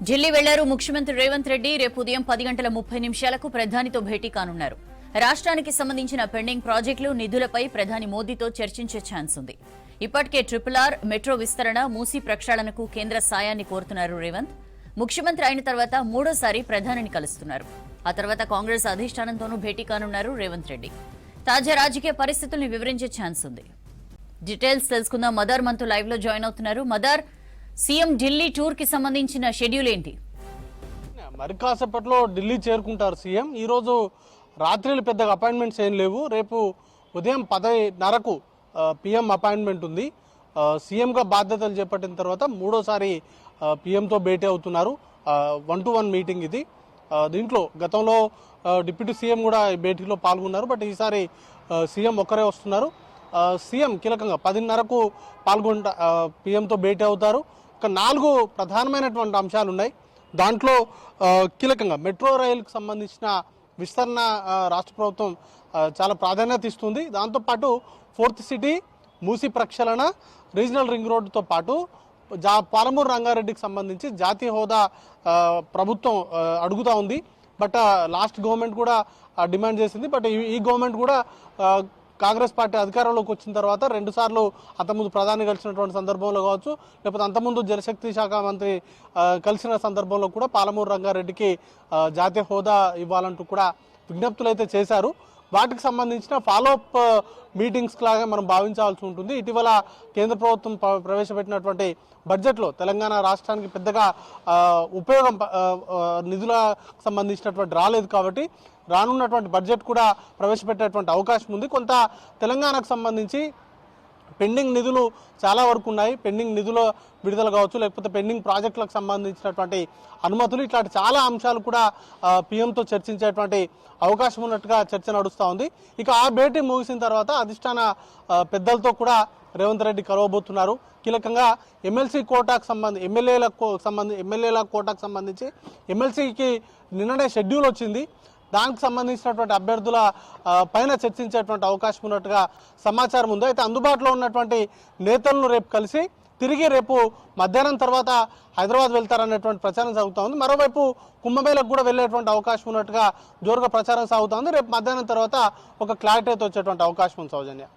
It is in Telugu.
ఢిల్లీ వెళ్లారు ముఖ్యమంత్రి రేవంత్ రెడ్డి. రేపు ఉదయం 10:30 ప్రధానితో భేటీ కానున్నారు. రాష్ట్రానికి సంబంధించిన పెండింగ్ ప్రాజెక్టులు, నిధులపై ప్రధాని మోదీతో చర్చించే ఛాన్స్ ఉంది. ఇప్పటికే RRR, మెట్రో విస్తరణ, మూసీ ప్రక్షాళనకు కేంద్ర సాయాన్ని కోరుతున్నారు రేవంత్. ముఖ్యమంత్రి అయిన తర్వాత మూడోసారి ప్రధానిని కలుస్తున్నారు. ఆ తర్వాత కాంగ్రెస్ అధిష్టానంతోనూ భేటీ కానున్నారు రేవంత్ రెడ్డి. తాజా రాజకీయ పరిస్థితుల్ని వివరించే ఛాన్స్ ఉంది. డీటెయిల్స్ తెలుసుకుందాం. మదర్ మనతో లైవ్ లో జాయిన్ అవుతున్నారు. మదర్, సీఎం ఢిల్లీ టూర్ కి సంబంధించిన షెడ్యూల్ ఏంటి? మరి కాసేపట్లో ఢిల్లీ చేరుకుంటారు సీఎం. ఈరోజు రాత్రిలు పెద్దగా అపాయింట్మెంట్స్ ఏం లేవు. రేపు ఉదయం 10:30కు పిఎం అపాయింట్మెంట్ ఉంది. సీఎంగా బాధ్యతలు చేపట్టిన తర్వాత మూడోసారి పిఎంతో భేటీ అవుతున్నారు. 1-to-1 మీటింగ్ ఇది. దీంట్లో గతంలో డిప్యూటీ సీఎం కూడా ఈ భేటీలో పాల్గొన్నారు. బట్ ఈసారి సీఎం ఒక్కరే వస్తున్నారు. సీఎం కీలకంగా 10:30కు పిఎంతో భేటీ అవుతారు. ఒక 4 ప్రధానమైనటువంటి అంశాలు ఉన్నాయి. దాంట్లో కీలకంగా మెట్రో రైలుకు సంబంధించిన విస్తరణ రాష్ట్ర ప్రభుత్వం చాలా ప్రాధాన్యత ఇస్తుంది. దాంతోపాటు 4th సిటీ, మూసీ ప్రక్షాళన, రీజనల్ రింగ్ రోడ్డుతో పాటు పాలమూరు రంగారెడ్డికి సంబంధించి జాతీయ హోదా ప్రభుత్వం అడుగుతూ ఉంది. బట్ లాస్ట్ గవర్నమెంట్ కూడా డిమాండ్ చేసింది. బట్ ఈ గవర్నమెంట్ కూడా కాంగ్రెస్ పార్టీ అధికారంలోకి వచ్చిన తర్వాత 2 సార్లు అంతకుముందు ప్రధాని కలిసినటువంటి సందర్భంలో కావచ్చు, లేకపోతే అంతకుముందు జలశక్తి శాఖ మంత్రి కలిసిన సందర్భంలో కూడా పాలమూరు రంగారెడ్డికి జాతీయ హోదా ఇవ్వాలంటూ కూడా విజ్ఞప్తులు అయితే చేశారు. వాటికి సంబంధించిన ఫాలోఅప్ మీటింగ్స్ లాగా మనం భావించాల్సి ఉంటుంది. ఇటీవల కేంద్ర ప్రభుత్వం ప్రవేశపెట్టినటువంటి బడ్జెట్లో తెలంగాణ రాష్ట్రానికి పెద్దగా ఉపయోగం నిధులకు సంబంధించినటువంటి రాలేదు. కాబట్టి రానున్నటువంటి బడ్జెట్ కూడా ప్రవేశపెట్టేటువంటి అవకాశం ఉంది. కొంత తెలంగాణకు సంబంధించి పెండింగ్ నిధులు చాలా వరకు ఉన్నాయి. పెండింగ్ నిధుల విడుదల కావచ్చు, లేకపోతే పెండింగ్ ప్రాజెక్టులకు సంబంధించినటువంటి అనుమతులు, ఇట్లాంటి చాలా అంశాలు కూడా పిఎంతో చర్చించేటువంటి అవకాశం ఉన్నట్టుగా చర్చ నడుస్తూ ఉంది. ఇక ఆ భేటీ ముగిసిన తర్వాత అధిష్టాన పెద్దలతో కూడా రేవంత్ రెడ్డి కలవబోతున్నారు. కీలకంగా ఎమ్మెల్సీ కోటాకు ఎమ్మెల్యేల కోటాకు సంబంధించి ఎమ్మెల్సీకి నిన్ననే షెడ్యూల్ వచ్చింది. దానికి సంబంధించినటువంటి అభ్యర్థుల పైన చర్చించేటువంటి అవకాశం ఉన్నట్టుగా సమాచారం ఉంది. అయితే అందుబాటులో ఉన్నటువంటి నేతలను రేపు కలిసి తిరిగి రేపు మధ్యాహ్నం తర్వాత హైదరాబాద్ వెళ్తారనేటువంటి ప్రచారం సాగుతూ ఉంది. మరోవైపు కుంభమేళకు కూడా వెళ్ళేటువంటి అవకాశం ఉన్నట్టుగా జోరుగా ప్రచారం సాగుతూ ఉంది. రేపు మధ్యాహ్నం తర్వాత ఒక క్లారిటీ అయితే వచ్చేటువంటి అవకాశం ఉంది. సౌజన్య.